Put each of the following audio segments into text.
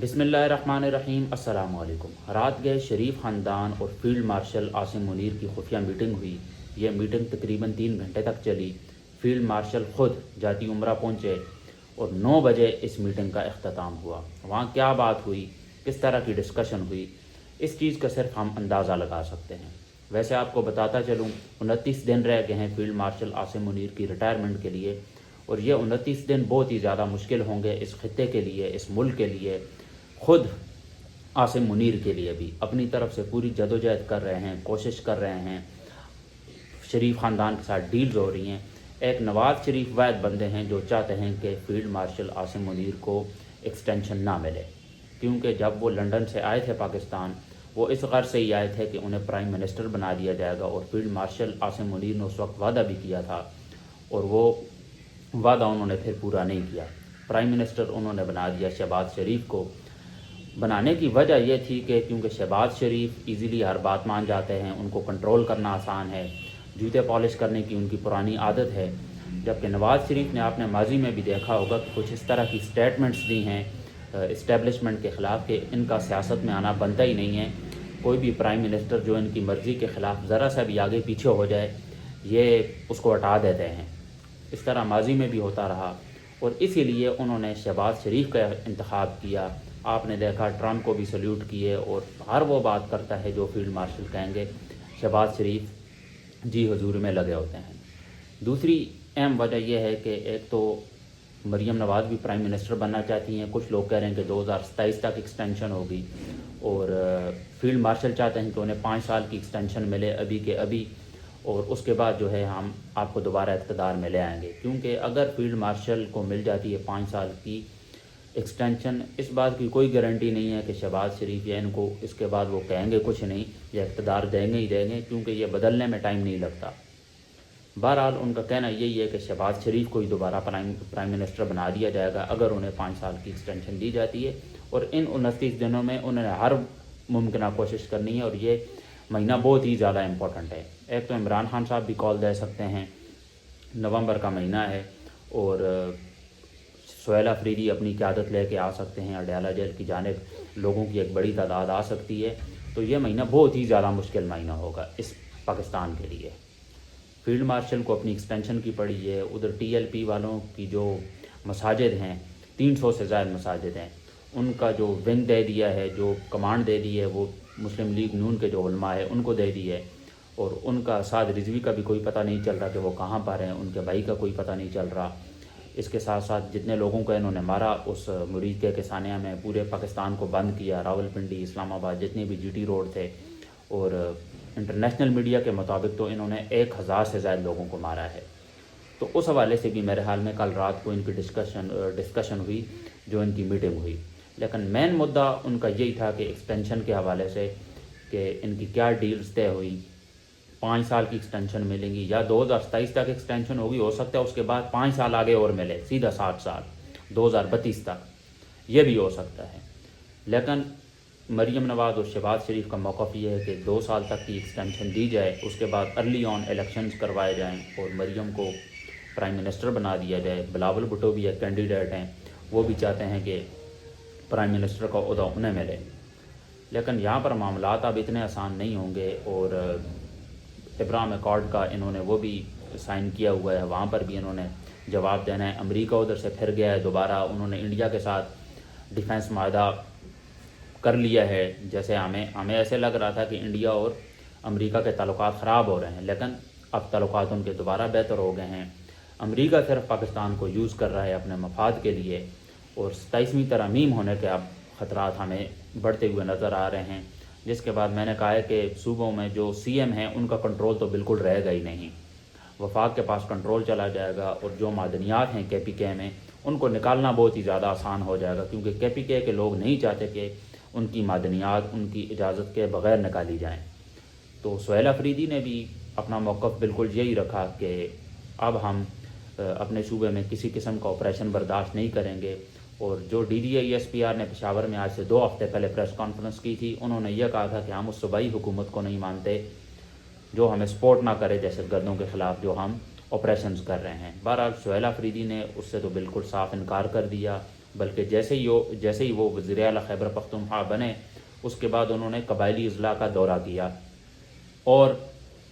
بسم اللہ الرحمن الرحیم۔ السلام علیکم۔ رات گئے شریف خاندان اور فیلڈ مارشل عاصم منیر کی خفیہ میٹنگ ہوئی۔ یہ میٹنگ تقریباً 3 گھنٹے تک چلی۔ فیلڈ مارشل خود جاتی عمرہ پہنچے اور 9 بجے اس میٹنگ کا اختتام ہوا۔ وہاں کیا بات ہوئی، کس طرح کی ڈسکشن ہوئی، اس چیز کا صرف ہم اندازہ لگا سکتے ہیں۔ ویسے آپ کو بتاتا چلوں 29 دن رہ گئے ہیں فیلڈ مارشل عاصم منیر کی ریٹائرمنٹ کے لیے، اور یہ 29 دن بہت ہی زیادہ مشکل ہوں گے اس خطے کے لیے، اس ملک کے لیے، خود عاصم منیر کے لیے بھی۔ اپنی طرف سے پوری جدوجہد کر رہے ہیں، کوشش کر رہے ہیں، شریف خاندان کے ساتھ ڈیلز ہو رہی ہیں۔ ایک نواز شریف واحد بندے ہیں جو چاہتے ہیں کہ فیلڈ مارشل عاصم منیر کو ایکسٹینشن نہ ملے، کیونکہ جب وہ لنڈن سے آئے تھے پاکستان، وہ اس غرض سے ہی آئے تھے کہ انہیں پرائم منسٹر بنا دیا جائے گا، اور فیلڈ مارشل عاصم منیر نے اس وقت وعدہ بھی کیا تھا، اور وہ وعدہ انہوں نے پھر پورا نہیں کیا۔ پرائم منسٹر انہوں نے بنا دیا شہباز شریف کو۔ بنانے کی وجہ یہ تھی کہ کیونکہ شہباز شریف ایزیلی ہر بات مان جاتے ہیں، ان کو کنٹرول کرنا آسان ہے، جوتے پالش کرنے کی ان کی پرانی عادت ہے، جبکہ نواز شریف نے آپ نے ماضی میں بھی دیکھا ہوگا کہ کچھ اس طرح کی سٹیٹمنٹس دی ہیں اسٹیبلشمنٹ کے خلاف کہ ان کا سیاست میں آنا بنتا ہی نہیں ہے۔ کوئی بھی پرائم منسٹر جو ان کی مرضی کے خلاف ذرا سا بھی آگے پیچھے ہو جائے، یہ اس کو ہٹا دیتے ہیں۔ اس طرح ماضی میں بھی ہوتا رہا، اور اسی لیے انہوں نے شہباز شریف کا انتخاب کیا۔ آپ نے دیکھا ٹرمپ کو بھی سلیوٹ کیے، اور ہر وہ بات کرتا ہے جو فیلڈ مارشل کہیں گے، شہباز شریف جی حضور میں لگے ہوتے ہیں۔ دوسری اہم وجہ یہ ہے کہ ایک تو مریم نواز بھی پرائم منسٹر بننا چاہتی ہیں، کچھ لوگ کہہ رہے ہیں کہ 2027 تک ایکسٹینشن ہوگی، اور فیلڈ مارشل چاہتے ہیں کہ انہیں 5 سال کی ایکسٹینشن ملے ابھی کے ابھی، اور اس کے بعد جو ہے ہم آپ کو دوبارہ اقتدار میں لے آئیں گے۔ کیونکہ اگر فیلڈ مارشل کو مل جاتی ہے 5 سال کی ایکسٹینشن، اس بات کی کوئی گارنٹی نہیں ہے کہ شہباز شریف یا ان کو اس کے بعد وہ کہیں گے کچھ نہیں، یا اقتدار دیں گے ہی دیں گے، کیونکہ یہ بدلنے میں ٹائم نہیں لگتا۔ بہرحال ان کا کہنا یہی ہے کہ شہباز شریف کو ہی دوبارہ پرائم منسٹر بنا دیا جائے گا اگر انہیں 5 سال کی ایکسٹینشن دی جاتی ہے، اور ان 29 دنوں میں انہوں نے ہر ممکنہ کوشش کرنی ہے، اور یہ مہینہ بہت ہی زیادہ امپورٹنٹ ہے۔ ایک تو عمران خان صاحب بھی کال دے سکتے ہیں، نومبر کا مہینہ ہے، اور سہیل افریدی اپنی قیادت لے کے آ سکتے ہیں، اڈیالہ جیل کی جانب لوگوں کی ایک بڑی تعداد آ سکتی ہے، تو یہ مہینہ بہت ہی زیادہ مشکل مہینہ ہوگا اس پاکستان کے لیے۔ فیلڈ مارشل کو اپنی ایکسٹینشن کی پڑی ہے، ادھر ٹی ایل پی والوں کی جو مساجد ہیں، 300 سے زائد مساجد ہیں، ان کا جو ونگ دے دیا ہے، جو کمانڈ دے دی ہے، وہ مسلم لیگ نون کے جو علماء ہے ان کو دے دی ہے، اور ان کا سعد رضوی کا بھی کوئی پتہ نہیں چل رہا کہ وہ کہاں پر ہیں، ان کے بھائی کا کوئی پتہ نہیں چل رہا۔ اس کے ساتھ ساتھ جتنے لوگوں کو انہوں نے مارا اس مرید کے کسانیہ میں، پورے پاکستان کو بند کیا، راولپنڈی، اسلام آباد، جتنے بھی جی ٹی روڈ تھے، اور انٹرنیشنل میڈیا کے مطابق تو انہوں نے 1000 سے زائد لوگوں کو مارا ہے۔ تو اس حوالے سے بھی میرے حال میں کل رات کو ان کی ڈسکشن ہوئی، جو ان کی میٹنگ ہوئی، لیکن مین مدعا ان کا یہی تھا کہ ایکسٹینشن کے حوالے سے کہ ان کی کیا ڈیلز طے ہوئی، 5 سال کی ایکسٹینشن ملیں گی یا 2027 تک ایکسٹینشن ہوگی، ہو سکتا ہے اس کے بعد 5 سال آگے اور ملے، سیدھا 60 سال 2032 تک، یہ بھی ہو سکتا ہے۔ لیکن مریم نواز اور شہباز شریف کا موقف یہ ہے کہ 2 سال تک کی ایکسٹینشن دی جائے، اس کے بعد ارلی آن الیکشنز کروائے جائیں اور مریم کو پرائم منسٹر بنا دیا جائے۔ بلاول بھٹو بھی ایک کینڈیڈیٹ ہیں، وہ بھی چاہتے ہیں کہ پرائم منسٹر کا عہدہ انہیں ملے، لیکن یہاں پر معاملات اب اتنے آسان نہیں ہوں گے، اور ابراہیم اکارڈ کا انہوں نے وہ بھی سائن کیا ہوا ہے، وہاں پر بھی انہوں نے جواب دینا ہے۔ امریکہ ادھر سے پھر گیا ہے، دوبارہ انہوں نے انڈیا کے ساتھ ڈیفنس معاہدہ کر لیا ہے۔ جیسے ہمیں ایسے لگ رہا تھا کہ انڈیا اور امریکہ کے تعلقات خراب ہو رہے ہیں، لیکن اب تعلقات ان کے دوبارہ بہتر ہو گئے ہیں۔ امریکہ صرف پاکستان کو یوز کر رہا ہے اپنے مفاد کے لیے، اور 27ویں ترمیم ہونے کے اب خطرات ہمیں بڑھتے ہوئے نظر آ رہے ہیں، جس کے بعد میں نے کہا ہے کہ صوبوں میں جو سی ایم ہیں ان کا کنٹرول تو بالکل رہے گا ہی نہیں، وفاق کے پاس کنٹرول چلا جائے گا، اور جو معدنیات ہیں کے پی کے میں ان کو نکالنا بہت ہی زیادہ آسان ہو جائے گا، کیونکہ کے پی کے لوگ نہیں چاہتے کہ ان کی معدنیات ان کی اجازت کے بغیر نکالی جائیں۔ تو سہیل افریدی نے بھی اپنا موقف بالکل یہی رکھا کہ اب ہم اپنے صوبے میں کسی قسم کا آپریشن برداشت نہیں کریں گے، اور جو D D A S P are نے پشاور میں آج سے 2 ہفتے پہلے پریس کانفرنس کی تھی، انہوں نے یہ کہا تھا کہ ہم اس صوبائی حکومت کو نہیں مانتے جو ہمیں سپورٹ نہ کرے دہشت گردوں کے خلاف جو ہم آپریشنز کر رہے ہیں۔ بہرحال سہیل افریدی نے اس سے تو بالکل صاف انکار کر دیا، بلکہ جیسے ہی وہ وزیر اعلیٰ خیبر پختونخوا بنے اس کے بعد انہوں نے قبائلی اضلاع کا دورہ کیا اور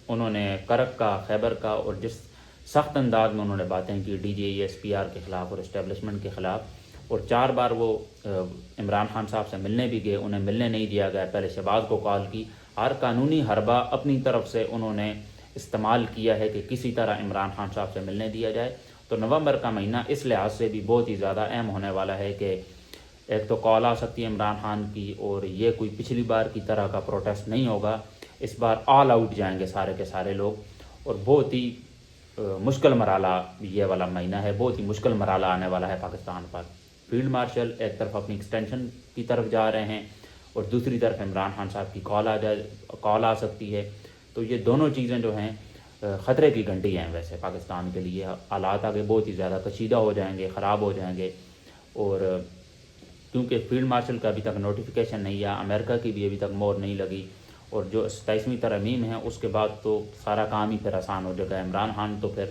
انہوں نے کرک کا، خیبر کا، اور جس سخت انداز میں انہوں نے باتیں کی D G A S P R کے خلاف اور اسٹیبلشمنٹ کے خلاف، اور 4 بار وہ عمران خان صاحب سے ملنے بھی گئے، انہیں ملنے نہیں دیا گیا، پہلے شہباز کو کال کی، ہر قانونی حربہ اپنی طرف سے انہوں نے استعمال کیا ہے کہ کسی طرح عمران خان صاحب سے ملنے دیا جائے۔ تو نومبر کا مہینہ اس لحاظ سے بھی بہت ہی زیادہ اہم ہونے والا ہے کہ ایک تو کال آ سکتی ہے عمران خان کی، اور یہ کوئی پچھلی بار کی طرح کا پروٹیسٹ نہیں ہوگا، اس بار آل آؤٹ جائیں گے سارے کے سارے لوگ، اور بہت ہی مشکل مرحلہ یہ والا مہینہ ہے، بہت ہی مشکل مرحلہ آنے والا ہے پاکستان پر۔ فیلڈ مارشل ایک طرف اپنی ایکسٹینشن کی طرف جا رہے ہیں اور دوسری طرف عمران خان صاحب کی کال آ سکتی ہے، تو یہ دونوں چیزیں جو ہیں خطرے کی گھنٹی ہیں ویسے پاکستان کے لیے۔ حالات آگے بہت ہی زیادہ کشیدہ ہو جائیں گے، خراب ہو جائیں گے، اور کیونکہ فیلڈ مارشل کا ابھی تک نوٹیفیکیشن نہیں ہے، امریکہ کی بھی ابھی تک مہر نہیں لگی، اور جو 27ویں ترمیم ہے اس کے بعد تو سارا کام ہی پھر آسان ہو جائے گا۔ عمران خان تو پھر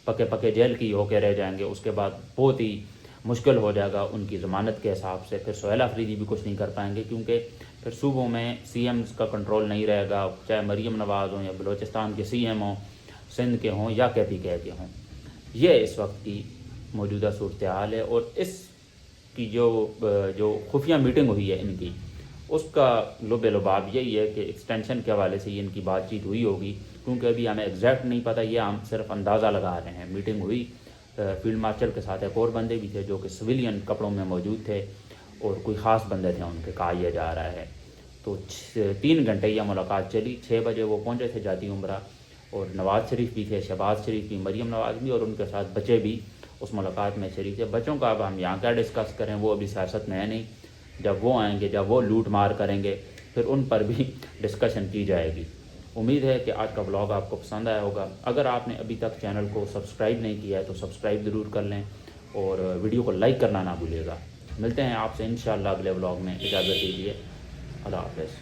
پکے جیل کی ہو کے رہ جائیں گے، اس کے بعد بہت ہی مشکل ہو جائے گا ان کی ضمانت کے حساب سے، پھر سہیل آفریدی بھی کچھ نہیں کر پائیں گے، کیونکہ پھر صوبوں میں سی ایمز کا کنٹرول نہیں رہے گا، چاہے مریم نواز ہوں یا بلوچستان کے سی ایم ہوں، سندھ کے ہوں یا KPK کے ہوں۔ یہ اس وقت کی موجودہ صورتحال ہے، اور اس کی جو خفیہ میٹنگ ہوئی ہے ان کی، اس کا لب لباب یہی ہے کہ ایکسٹینشن کے حوالے سے یہ ان کی بات چیت ہوئی ہوگی، کیونکہ ابھی ہمیں ایگزیکٹ نہیں پتہ، یہ ہم صرف اندازہ لگا رہے ہیں۔ میٹنگ ہوئی، فیلڈ مارشل کے ساتھ ایک اور بندے بھی تھے جو کہ سویلین کپڑوں میں موجود تھے، اور کوئی خاص بندے تھے ان کے، کہا یہ جا رہا ہے۔ تو 3 گھنٹے یہ ملاقات چلی، 6 بجے وہ پہنچے تھے جاتی عمرہ، اور نواز شریف بھی تھے، شہباز شریف بھی، مریم نواز بھی، اور ان کے ساتھ بچے بھی اس ملاقات میں شریک تھے۔ بچوں کا اب ہم یہاں کیا ڈسکس کریں، وہ ابھی سیاست میں ہے نہیں، جب وہ آئیں گے، جب وہ لوٹ مار کریں گے، پھر ان پر بھی ڈسکشن کی جائے گی۔ امید ہے کہ آج کا بلاگ آپ کو پسند آیا ہوگا۔ اگر آپ نے ابھی تک چینل کو سبسکرائب نہیں کیا ہے تو سبسکرائب ضرور کر لیں، اور ویڈیو کو لائک کرنا نہ بھولیے گا۔ ملتے ہیں آپ سے انشاءاللہ اگلے بلاگ میں، اجازت دیجیے، اللہ حافظ۔